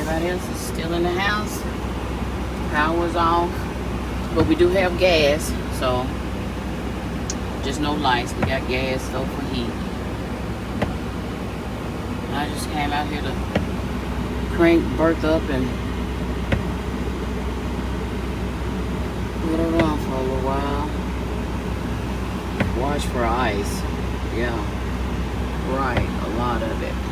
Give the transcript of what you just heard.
Everybody else is still in the house. Power's off. But we do have gas, so just no lights. We got gas though for heat. I just came out here to crank Bertha up and let her run for a little while. Watch for ice. Yeah. Right, a lot of it.